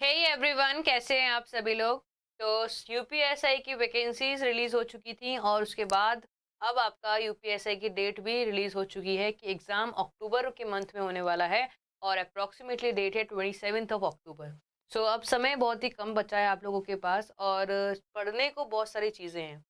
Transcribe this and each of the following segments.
Hey everyone, कैसे हैं आप सभी लोग। तो यूपीएसआई की वैकेंसीज रिलीज हो चुकी थी और उसके बाद अब आपका यूपीएसआई की डेट भी रिलीज हो चुकी है कि एग्ज़ाम अक्टूबर के मंथ में होने वाला है और अप्रोक्सीमेटली डेट है 27 अक्टूबर। सो अब समय बहुत ही कम बचा है आप लोगों के पास और पढ़ने को बहुत सारी चीज़ें हैं।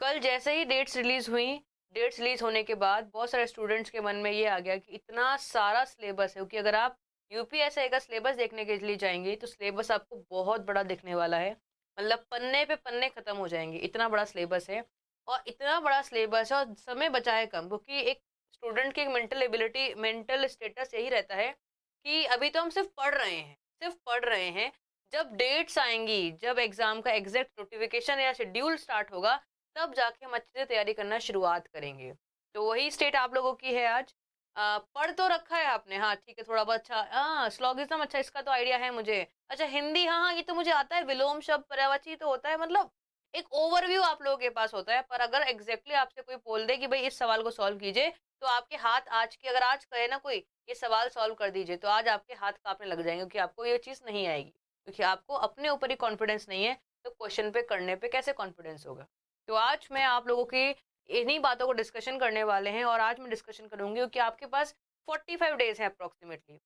कल जैसे ही डेट्स रिलीज होने के बाद बहुत सारे स्टूडेंट्स के मन में ये आ गया कि इतना सारा सिलेबस है कि अगर आप यूपीएसआई का सिलेबस देखने के लिए जाएंगे तो सिलेबस आपको बहुत बड़ा दिखने वाला है। मतलब पन्ने पे पन्ने खत्म हो जाएंगे, इतना बड़ा सिलेबस है। और इतना बड़ा सिलेबस है और समय बचा है कम, क्योंकि एक स्टूडेंट की मेंटल एबिलिटी, मेंटल स्टेटस यही रहता है कि अभी तो हम सिर्फ पढ़ रहे हैं। जब डेट्स आएंगी, जब एग्जाम का एग्जैक्ट नोटिफिकेशन या शेड्यूल स्टार्ट होगा, तब जाके हम अच्छे से तैयारी करना शुरुआत करेंगे। तो वही स्टेट आप लोगों की है आज। पढ़ तो रखा है आपने, हाँ ठीक है, थोड़ा बहुत। अच्छा, हाँ स्लॉगिज्म, अच्छा इसका तो आइडिया है मुझे। अच्छा हिंदी, हाँ हाँ ये तो मुझे आता है, विलोम शब्द पर्यायवाची तो होता है। मतलब एक ओवरव्यू आप लोगों के पास होता है। पर अगर एग्जैक्टली आपसे कोई बोल दे कि भाई इस सवाल को सॉल्व कीजिए, तो आपके हाथ आज की, अगर आज कहे ना कोई ये सवाल सॉल्व कर दीजिए, तो आज आपके हाथ कांपने लग जाएंगे, क्योंकि आपको ये चीज नहीं आएगी, क्योंकि आपको अपने ऊपर ही कॉन्फिडेंस नहीं है। तो क्वेश्चन पे करने पे कैसे कॉन्फिडेंस होगा। तो आज मैं आप लोगों की इन्हीं बातों को डिस्कशन करने वाले हैं और आज मैं डिस्कशन करूंगी क्योंकि आपके पास 45 डेज है अप्रोक्सीमेटली।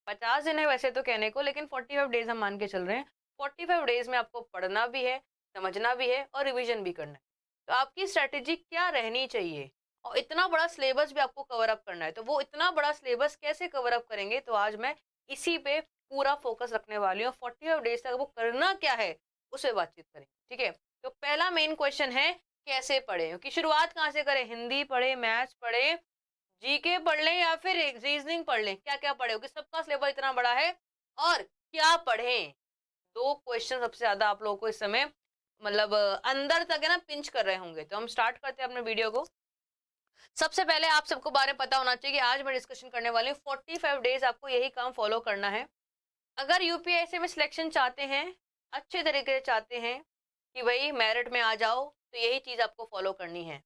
50 दिन है वैसे तो कहने को, लेकिन 45 डेज हम मान के चल रहे हैं। 45 डेज में आपको पढ़ना भी है, समझना भी है और रिवीजन भी करना है। तो आपकी स्ट्रेटेजी क्या रहनी चाहिए। और इतना बड़ा सिलेबस भी आपको कवर अप करना है, तो वो इतना बड़ा सिलेबस कैसे कवर अप करेंगे, तो आज मैं इसी पे पूरा फोकस रखने वाली हूँ। 45 डेज तक वो करना क्या है, उसे बातचीत करेंगे, ठीक है। तो पहला मेन क्वेश्चन है, कैसे पढ़े, क्योंकि शुरुआत कहाँ से करें। हिंदी पढ़े, मैथ्स पढ़े, जीके पढ़ लें या फिर रीजनिंग पढ़ लें, क्या क्या पढ़े, क्योंकि सबका सिलेबस इतना बड़ा है। और क्या पढ़ें, दो क्वेश्चन सबसे ज्यादा आप लोगों को इस समय, मतलब अंदर तक है ना, पिंच कर रहे होंगे। तो हम स्टार्ट करते हैं अपने वीडियो को। सबसे पहले आप सबको बारे में पता होना चाहिए कि आज मैं डिस्कशन करने वाली हूँ 45 डेज आपको यही काम फॉलो करना है। अगर यूपीएससी में सिलेक्शन चाहते हैं, अच्छे तरीके से चाहते हैं कि भाई मेरिट में आ जाओ, तो यही चीज आपको फॉलो करनी है।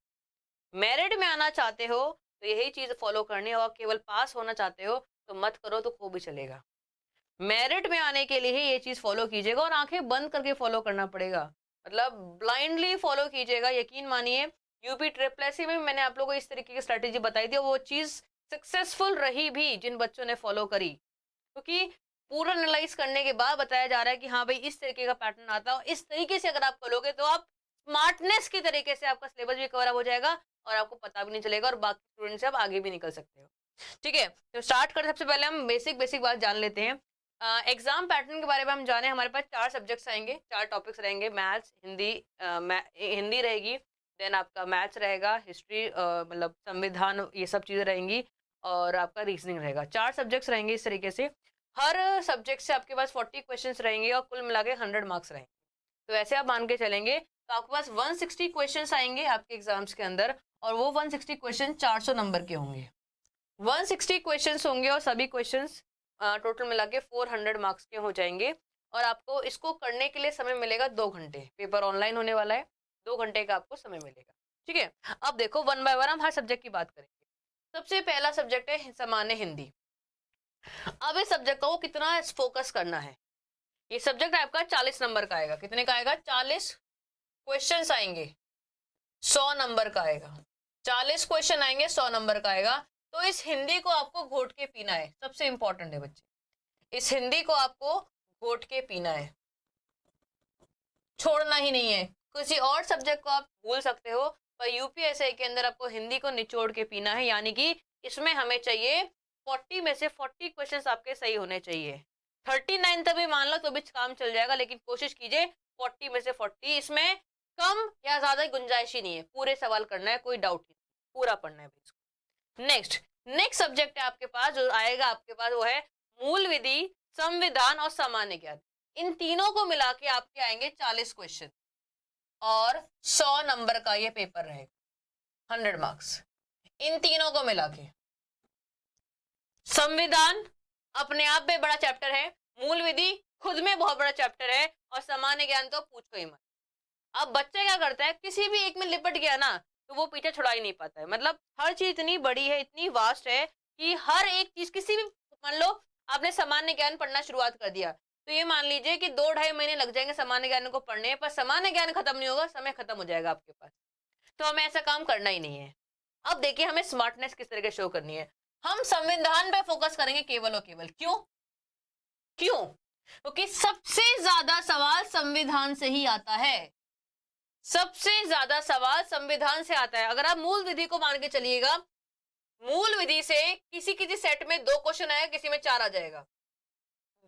मेरिट में आना चाहते हो तो यही चीज फॉलो करनी है, और केवल पास होना चाहते हो तो मत करो, तो खूब भी चलेगा। मेरिट में आने के लिए ही ये चीज फॉलो कीजिएगा और आंखें बंद करके फॉलो करना पड़ेगा। मतलब ब्लाइंडली फॉलो कीजिएगा, यकीन मानिए। यूपी ट्रिपल एससी में भी मैंने आप लोगों को इस तरीके की स्ट्रेटेजी बताई थी और वो चीज सक्सेसफुल रही भी, जिन बच्चों ने फॉलो करी। क्योंकि पूरा एनालाइज करने के बाद बताया जा रहा है कि हाँ भाई इस तरीके का पैटर्न आता है, और इस तरीके से अगर आप करोगे तो आप स्मार्टनेस के तरीके से आपका सिलेबस भी कवर अप हो जाएगा और आपको पता भी नहीं चलेगा, और बाकी स्टूडेंट से आप आगे भी निकल सकते हो। ठीक है, तो स्टार्ट करते सबसे पहले हम बेसिक बेसिक बात जान लेते हैं। एग्जाम पैटर्न के बारे में हम जाने, हमारे पास 4 सब्जेक्ट्स आएंगे, 4 टॉपिक्स रहेंगे। मैथ्स, हिंदी, हिंदी रहेगी, देन आपका मैथ्स रहेगा, हिस्ट्री, मतलब संविधान, ये सब चीजें रहेंगी, और आपका रीजनिंग रहेगा। 4 सब्जेक्ट्स रहेंगे इस तरीके से। हर सब्जेक्ट से आपके पास 40 क्वेश्चंस रहेंगे और कुल मिला के 100 मार्क्स रहेंगे। तो ऐसे आप मान के चलेंगे तो आपके पास 160 क्वेश्चंस आएंगे आपके एग्जाम्स के अंदर, और वो 160 क्वेश्चन 400 नंबर के होंगे। 160 क्वेश्चंस होंगे और सभी क्वेश्चंस टोटल मिला के 400 मार्क्स के हो जाएंगे। और आपको इसको करने के लिए समय मिलेगा 2 घंटे। पेपर ऑनलाइन होने वाला है, 2 घंटे का आपको समय मिलेगा। ठीक है, अब देखो वन बाय वन हम हर सब्जेक्ट की बात करेंगे। सबसे पहला सब्जेक्ट है सामान्य हिंदी। अब इस सब्जेक्ट को कितना फोकस करना है। ये सब्जेक्ट आपका 40 नंबर का आएगा। कितने का आएगा? 40 क्वेश्चन आएंगे, 100 नंबर का आएगा। 40 क्वेश्चन आएंगे, 100 नंबर का आएगा। तो इस हिंदी को आपको घोट के पीना है, सबसे इंपॉर्टेंट है बच्चे। इस हिंदी को आपको घोट के पीना है, छोड़ना ही नहीं है। किसी और सब्जेक्ट को आप भूल सकते हो, पर यूपीएससी के अंदर आपको हिंदी को निचोड़ के पीना है। यानी कि इसमें हमें चाहिए 40 में से 40 क्वेश्चन आपके सही होने चाहिए। 39 तक भी मान लो तो भी काम चल जाएगा, लेकिन कोशिश कीजिए 40 में से 40। इसमें कम या ज्यादा गुंजाइश ही नहीं है, पूरे सवाल करना है, कोई डाउट नहीं, पूरा पढ़ना है इसको। नेक्स्ट नेक्स्ट सब्जेक्ट है आपके पास, जो आएगा आपके पास, वो है मूल विधि, संविधान और सामान्य ज्ञान। इन तीनों को मिला के आपके आएंगे 40 क्वेश्चन और 100 नंबर का ये पेपर रहेगा, 100 मार्क्स। इन तीनों को मिला के संविधान अपने आप में बड़ा चैप्टर है, मूल विधि खुद में बहुत बड़ा चैप्टर है, और सामान्य ज्ञान तो पूछो ही मत। अब बच्चा क्या करता है, किसी भी एक में लिपट गया ना तो वो पीछे छुड़ा ही नहीं पाता है। मतलब हर चीज इतनी बड़ी है, इतनी वास्ट है कि हर एक चीज, किसी भी, मान लो आपने सामान्य ज्ञान पढ़ना शुरुआत कर दिया, तो ये मान लीजिए कि 2-2.5 महीने लग जाएंगे सामान्य ज्ञान को पढ़ने, पर सामान्य ज्ञान खत्म नहीं होगा, समय खत्म हो जाएगा आपके पास। तो हमें ऐसा काम करना ही नहीं है। अब देखिए हमें स्मार्टनेस किस तरह के शो करनी है। हम संविधान पे फोकस करेंगे केवल और केवल। क्यों? क्यों? क्योंकि सबसे ज्यादा सवाल संविधान से ही आता है। सबसे ज्यादा सवाल संविधान से आता है। अगर आप मूल विधि को मान के चलिएगा, मूल विधि से किसी किसी सेट में 2 क्वेश्चन आएगा, किसी में 4 आ जाएगा,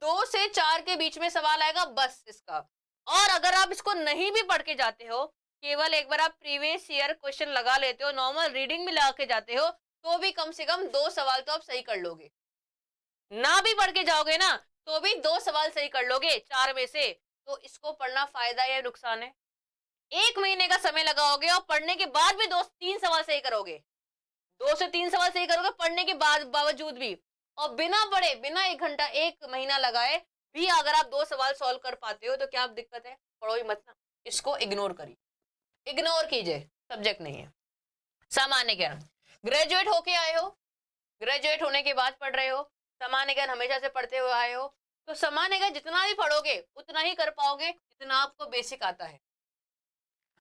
2 से 4 के बीच में सवाल आएगा बस इसका। और अगर आप इसको नहीं भी पढ़ के जाते हो, केवल एक बार आप प्रीवियस ईयर क्वेश्चन लगा लेते हो, नॉर्मल रीडिंग भी लगा के जाते हो, तो भी कम से कम 2 सवाल तो आप सही कर लोगे। ना भी पढ़ के जाओगे ना, तो भी 2 सवाल सही कर लोगे 4 में से। तो इसको पढ़ना फायदा या नुकसान है? 1 महीने का समय लगाओगे और पढ़ने के बाद भी 2-3 सवाल सही करोगे, 2 से 3 सवाल सही करोगे पढ़ने के बावजूद भी, और बिना पढ़े, बिना 1 घंटा 1 महीना लगाए भी अगर आप 2 सवाल सॉल्व कर पाते हो, तो क्या दिक्कत है? पढ़ो ही मत ना, इसको इग्नोर करिए, इग्नोर कीजिए, सब्जेक्ट नहीं है। सामान्य ज्ञान, ग्रेजुएट होके आए हो, ग्रेजुएट होने के बाद पढ़ रहे हो, सामान्य ज्ञान हमेशा से पढ़ते हुए आए हो, तो सामान्य ज्ञान जितना भी पढ़ोगे उतना ही कर पाओगे जितना आपको बेसिक आता है।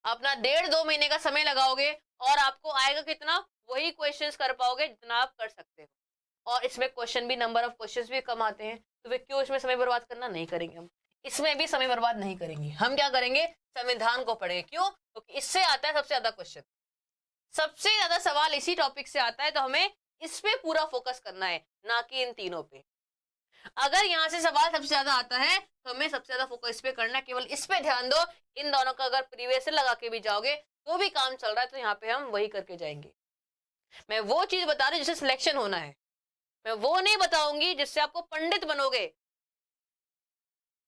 अपना 1.5-2 महीने का समय लगाओगे और आपको आएगा कितना? वही क्वेश्चंस कर पाओगे जितना आप कर सकते हो। और इसमें क्वेश्चन भी, नंबर ऑफ क्वेश्चंस भी कम आते हैं, तो वे क्यों इसमें समय बर्बाद करना? नहीं करेंगे हम, इसमें भी समय बर्बाद नहीं करेंगे। हम क्या करेंगे? संविधान को पढ़ेंगे। क्यों? क्योंकि इससे आता है सबसे ज्यादा क्वेश्चन, सबसे ज्यादा सवाल इसी टॉपिक से आता है, तो हमें इस पे पूरा फोकस करना है, ना कि इन तीनों पे। अगर यहाँ से सवाल सबसे ज्यादा आता है तो हमें सबसे ज्यादा फोकस इस पे करना है, केवल इस पे ध्यान दो। इन दोनों का अगर प्रीवियस लगा के भी जाओगे तो भी काम चल रहा है, तो यहाँ पे हम वही करके जाएंगे। मैं वो चीज बता रही हूँ जिससे सिलेक्शन होना है, मैं वो नहीं बताऊंगी जिससे आपको पंडित बनोगे,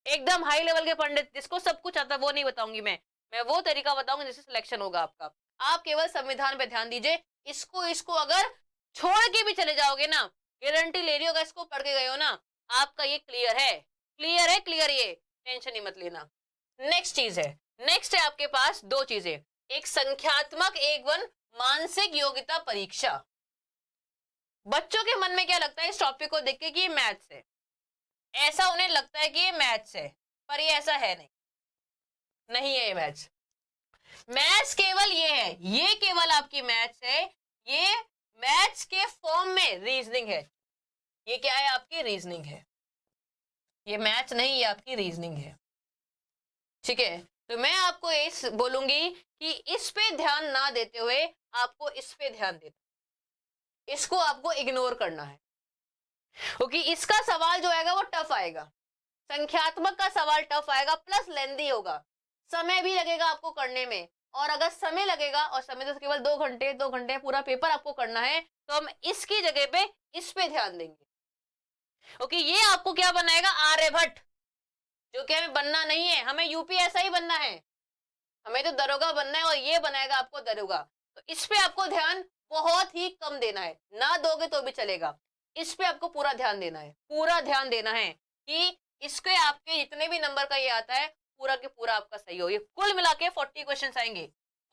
एकदम हाई लेवल के पंडित जिसको सब कुछ आता है, वो नहीं बताऊंगी मैं वो तरीका बताऊंगी जिससे सिलेक्शन होगा आपका। आप केवल संविधान पे ध्यान दीजिए। इसको अगर छोड़ के भी चले जाओगे ना, गारंटी ले रही होगा, इसको पढ़ के गए हो ना, आपका ये क्लियर है, क्लियर है, क्लियर, ये टेंशन ही मत लेना। नेक्स्ट चीज है, नेक्स्ट है आपके पास 2 चीजें, एक संख्यात्मक, एक मानसिक योग्यता परीक्षा। बच्चों के मन में क्या लगता है इस टॉपिक को देख के कि ये मैथ्स है, ऐसा उन्हें लगता है कि ये मैथ्स है, पर ये ऐसा है नहीं, नहीं है ये मैथ्स। मैथ्स केवल ये है, ये केवल आपकी मैथ्स है, ये मैथ्स के फॉर्म में रीजनिंग है। ये क्या है? आपकी रीजनिंग है, ये मैथ्स नहीं, ये आपकी रीजनिंग है। ठीक है, तो मैं आपको ये बोलूंगी कि इस पे ध्यान ना देते हुए आपको इस पे ध्यान देना, इसको आपको इग्नोर करना है, क्योंकि इसका सवाल जो आएगा वो टफ आएगा। संख्यात्मक का सवाल टफ आएगा, प्लस लेंदी होगा, समय भी लगेगा आपको करने में। और अगर समय लगेगा, और समय तो केवल 2 घंटे पूरा पेपर आपको करना है, तो हम इसकी जगह पे इस पे ध्यान देंगे, क्योंकि ये आपको क्या बनाएगा? आर्यभट्ट, जो कि हमें बनना नहीं है, हमें यूपीएसआई बनना है, हमें तो दरोगा बनना है, और ये बनाएगा आपको दरोगा। तो इस पे आपको ध्यान बहुत ही कम देना है, ना दोगे तो भी चलेगा, इस पे आपको पूरा ध्यान देना है, पूरा ध्यान देना है कि इसके आपके जितने भी नंबर का ये आता है पूरा के पूरा आपका सही हो। ये कुल मिला के 40 क्वेश्चन आएंगे,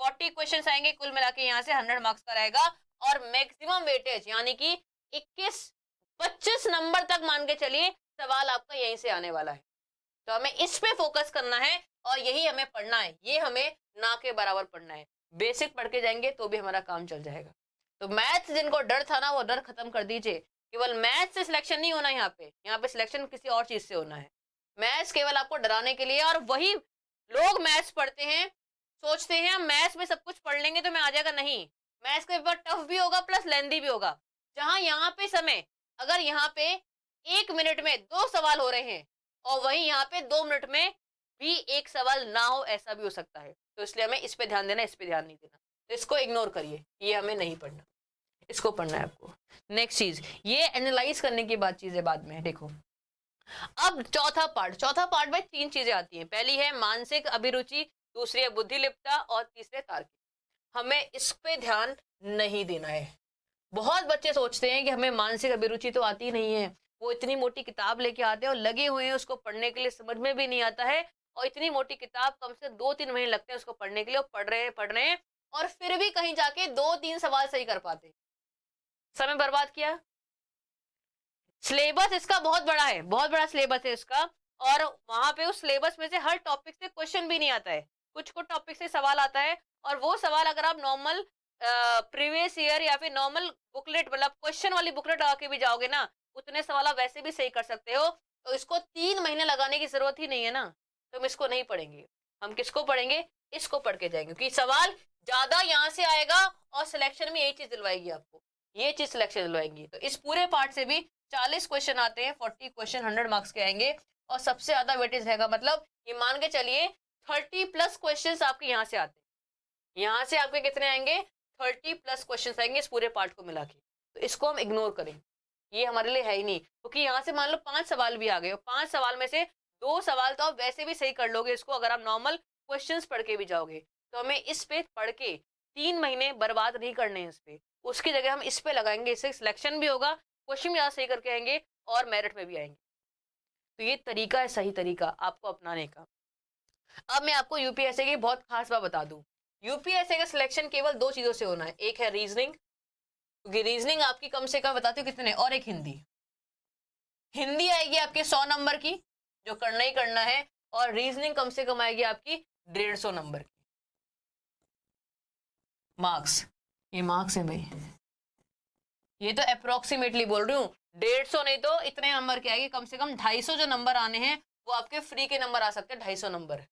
40 क्वेश्चन आएंगे कुल मिला के, यहाँ से 100 मार्क्स का रहेगा। और मैक्सिमम वेटेज यानी कि 21-25 नंबर तक मान के चलिए सवाल आपका यहीं से आने वाला है। तो हमें इस पे फोकस करना है और यही हमें पढ़ना है, ये हमें ना के बराबर पढ़ना है। बेसिक पढ़ के जाएंगे तो भी हमारा काम चल जाएगा। तो मैथ्स जिनको डर था ना, वो डर खत्म कर दीजिए। केवल मैथ्स से सिलेक्शन नहीं होना, यहाँ पे सिलेक्शन किसी और चीज से होना है। मैथ्स केवल आपको डराने के लिए, और वही लोग मैथ्स पढ़ते हैं, सोचते हैं हम मैथ्स में सब कुछ पढ़ लेंगे तो मैं आ जाएगा। नहीं, मैथ्स का पेपर टफ भी होगा प्लस लेंदी भी होगा। जहां यहाँ पे समय, अगर यहाँ पे 1 मिनट में 2 सवाल हो रहे हैं और वहीं यहाँ पे 2 मिनट में भी 1 सवाल ना हो, ऐसा भी हो सकता है। तो इसलिए हमें इस पे ध्यान देना, इस पे ध्यान नहीं देना। तो इसको इग्नोर करिए, ये हमें नहीं पढ़ना, इसको पढ़ना है आपको। नेक्स्ट चीज, ये एनालाइज करने की बात चीज है बाद में। देखो अब चौथा पार्ट में 3 चीजें आती हैं। पहली है मानसिक अभिरुचि, दूसरी है बुद्धिलिप्तता, और तीसरे तार्किक। हमें इस पे ध्यान नहीं देना है। बहुत बच्चे सोचते हैं कि हमें मानसिक अभिरुचि तो आती नहीं है, वो इतनी मोटी किताब लेके आते हैं और लगे हुए हैं उसको पढ़ने के लिए, समझ में भी नहीं आता है, और इतनी मोटी किताब कम से 2-3 महीने लगते हैं उसको पढ़ने के लिए, और पढ़ रहे हैं और फिर भी कहीं जाके 2-3 सवाल सही कर पाते हैं। समय बर्बाद किया। सिलेबस इसका बहुत बड़ा है, बहुत बड़ा सिलेबस है इसका, और वहां पे उस सिलेबस में से हर टॉपिक से क्वेश्चन भी नहीं आता है, कुछ कुछ टॉपिक से सवाल आता है, और वो सवाल अगर आप नॉर्मल प्रीवियस ईयर या फिर नॉर्मल बुकलेट मतलब क्वेश्चन वाली बुकलेट लगा के भी जाओगे ना, उतने सवाल आप वैसे भी सही कर सकते हो। तो इसको 3 महीने लगाने की जरूरत ही नहीं है ना, तो हम इसको नहीं पढ़ेंगे। हम किसको पढ़ेंगे? इसको पढ़ के जाएंगे, क्योंकि सवाल ज्यादा यहाँ से आएगा और सिलेक्शन में यही चीज दिलवाएगी आपको, ये चीज सिलेक्शन दिलवाएंगी। तो इस पूरे पार्ट से भी 40 क्वेश्चन आते हैं, 40 क्वेश्चन 100 मार्क्स के आएंगे, और सबसे ज्यादा वेटेज रहेगा। मतलब ये मान के चलिए 30+ क्वेश्चन आपके यहाँ से आते हैं, यहाँ से आपके कितने आएंगे? 30+ क्वेश्चन आएंगे इस पूरे पार्ट को मिला के। तो इसको हम इग्नोर करें, ये हमारे लिए है ही नहीं, क्योंकि यहाँ से मान लो 5 सवाल भी आ गए, 5 सवाल में से 2 सवाल तो आप वैसे भी सही कर लोगे इसको, अगर आप नॉर्मल क्वेश्चंस पढ़ के भी जाओगे। तो हमें इस पे पढ़ के 3 महीने बर्बाद नहीं करने हैं इस पे, उसकी जगह हम इस पे लगाएंगे, इससे सिलेक्शन भी होगा, क्वेश्चन भी ज्यादा सही करके आएंगे और मेरिट में भी आएंगे। तो ये तरीका है, सही तरीका आपको अपनाने का। अब मैं आपको यूपीएससी की बहुत खास बात बता दूं, यूपीएससी का सिलेक्शन केवल 2 चीजों से होना है, एक है रीजनिंग, क्योंकि रीजनिंग आपकी कम से कम बताती हूँ कितने, और एक हिंदी। हिंदी आएगी आपके 100 नंबर की, जो करना ही करना है, और रीजनिंग कम से कम आएगी आपकी 150 नंबर की। मार्क्स, ये मार्क्स है भाई, ये तो अप्रोक्सीमेटली बोल रही हूँ, 150 नहीं तो इतने नंबर के आएगी, कम से कम 250 जो नंबर आने हैं वो आपके फ्री के नंबर आ सकते हैं, 250 नंबर।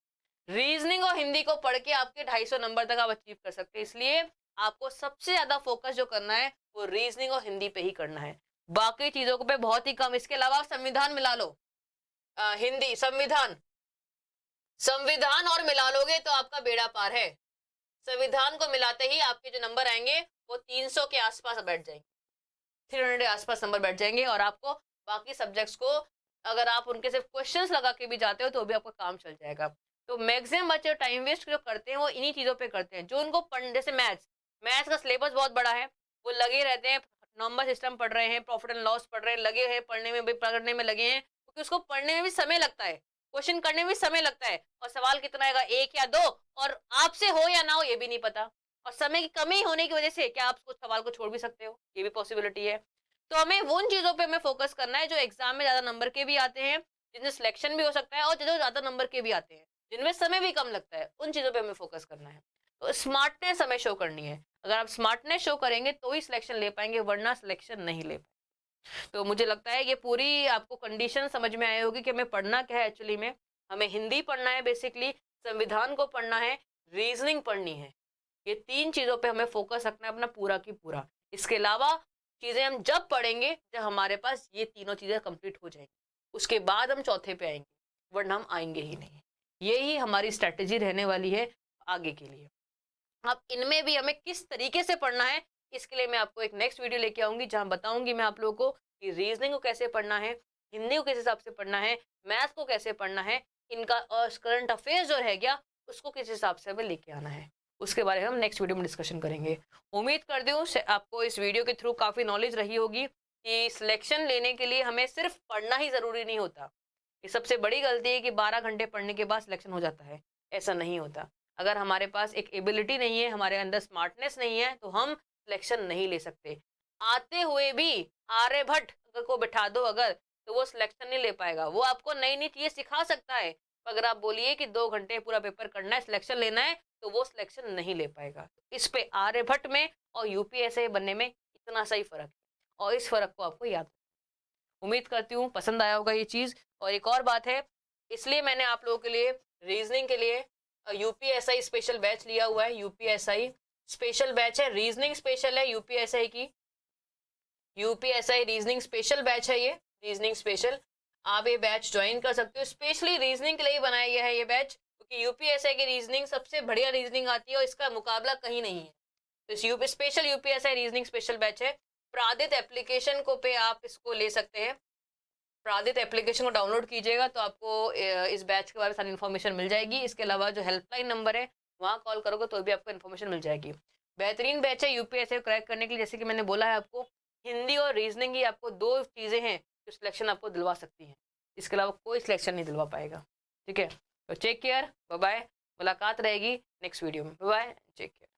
रीजनिंग और हिंदी को पढ़ के आपके 250 नंबर तक आप अचीव कर सकते हैं। इसलिए आपको सबसे ज्यादा फोकस जो करना है वो रीजनिंग और हिंदी पे ही करना है, बाकी चीजों पे बहुत ही कम। इसके अलावा संविधान मिला लो, हिंदी संविधान, संविधान और मिला लोगे तो आपका बेड़ा पार है। संविधान को मिलाते ही आपके जो नंबर आएंगे वो 300 के आसपास बैठ जाएंगे, 300 के आसपास नंबर बैठ जाएंगे, और आपको बाकी सब्जेक्ट्स को अगर आप उनके सिर्फ क्वेश्चंस लगा के भी जाते हो तो भी आपका काम चल जाएगा। तो मैक्सिमम बच्चे टाइम वेस्ट जो करते हैं वो इन्हीं चीजों पे करते हैं, जो उनको पढ़, जैसे मैथ्स, मैथ्स का सिलेबस बहुत बड़ा है, वो लगे रहते हैं, नंबर सिस्टम पढ़ रहे हैं, प्रॉफिट एंड लॉस पढ़ रहे हैं, लगे हैं पढ़ने में भी, पढ़ने में लगे हैं, क्योंकि उसको पढ़ने में भी समय लगता है, क्वेश्चन करने में भी समय लगता है, और सवाल कितना आएगा, 1 या 2, और आपसे हो या ना हो ये भी नहीं पता, और समय की कमी होने की वजह से क्या आप कुछ सवाल को छोड़ भी सकते हो, ये भी पॉसिबिलिटी है। तो हमें उन चीजों पे हमें फोकस करना है जो एग्जाम में ज्यादा नंबर के भी आते हैं, जिनमें सिलेक्शन भी हो सकता है, और जो ज्यादा नंबर के भी आते हैं, जिनमें समय भी कम लगता है, उन चीजों पे हमें फोकस करना है। तो स्मार्टनेस हमें शो करनी है, अगर आप स्मार्टनेस शो करेंगे तो ही सिलेक्शन ले पाएंगे, वरना सिलेक्शन नहीं ले पाएंगे। तो मुझे लगता है ये पूरी आपको कंडीशन समझ में आई होगी कि हमें पढ़ना क्या है एक्चुअली में। हमें हिंदी पढ़ना है बेसिकली, संविधान को पढ़ना है, रीजनिंग पढ़नी है, ये 3 चीजों पे हमें फोकस रखना है अपना पूरा की पूरा। इसके अलावा चीजें हम जब पढ़ेंगे जब हमारे पास ये तीनों चीजें कंप्लीट हो जाएंगी, उसके बाद हम चौथे पे आएंगे, वरना हम आएंगे ही नहीं। यही हमारी स्ट्रेटेजी रहने वाली है आगे के लिए। अब इनमें भी हमें किस तरीके से पढ़ना है, इसके लिए मैं आपको एक नेक्स्ट वीडियो लेके आऊंगी, जहां बताऊंगी मैं आप लोगों को कि रीजनिंग को कैसे पढ़ना है, हिंदी को किस हिसाब से पढ़ना है, मैथ को कैसे पढ़ना है, इनका करंट अफेयर्स जो रह गया उसको किस हिसाब से हमें लेके आना है, उसके बारे में हम नेक्स्ट वीडियो में डिस्कशन करेंगे। उम्मीद करती हूँ आपको इस वीडियो के थ्रू काफी नॉलेज रही होगी कि सिलेक्शन लेने के लिए हमें सिर्फ पढ़ना ही जरूरी नहीं होता। ये सबसे बड़ी गलती है कि 12 घंटे पढ़ने के बाद सिलेक्शन हो जाता है, ऐसा नहीं होता। अगर हमारे पास एक एबिलिटी नहीं है, हमारे अंदर स्मार्टनेस नहीं है, तो हम सिलेक्शन नहीं ले सकते। आते हुए भी आर्यभट्ट को बिठा दो अगर, तो वो सिलेक्शन नहीं ले पाएगा। वो आपको नई नई चीजें सिखा सकता है, अगर आप बोलिए कि 2 घंटे पूरा पेपर करना है, सिलेक्शन लेना है, तो वो सिलेक्शन नहीं ले पाएगा। इस पे आर्यभट्ट में और यूपीएससी बनने में इतना सही फर्क है, और इस फर्क को आपको याद। उम्मीद करती हूँ पसंद आया होगा ये चीज। और एक और बात है, इसलिए मैंने आप लोगों के लिए रीजनिंग के लिए यूपीएसआई स्पेशल बैच लिया हुआ है। यूपीएसआई स्पेशल बैच है, रीजनिंग स्पेशल है यूपीएसआई की, यूपीएसआई रीजनिंग स्पेशल बैच है ये, रीजनिंग स्पेशल। आप ये बैच ज्वाइन कर सकते हो, स्पेशली रीजनिंग के लिए बनाया गया है ये बैच, क्योंकि यूपीएसआई की रीजनिंग सबसे बढ़िया रीजनिंग आती है और इसका मुकाबला कहीं नहीं है। तो इस special UPSI reasoning special batch है। प्रादित एप्लीकेशन को पे आप इसको ले सकते हैं, प्रादित एप्लीकेशन को डाउनलोड कीजिएगा तो आपको इस बैच के बारे में सारी इन्फॉर्मेशन मिल जाएगी। इसके अलावा जो हेल्पलाइन नंबर है वहाँ कॉल करोगे तो भी आपको इन्फॉर्मेशन मिल जाएगी। बेहतरीन बैच है यूपीएससी क्रैक करने के लिए। जैसे कि मैंने बोला है आपको, हिंदी और रीजनिंग ही आपको 2 चीज़ें हैं जो सिलेक्शन आपको दिलवा सकती हैं, इसके अलावा कोई सिलेक्शन नहीं दिलवा पाएगा। ठीक है, तो टेक केयर, बाय बाय, मुलाकात रहेगी नेक्स्ट वीडियो में, बाय बाय, टेक केयर।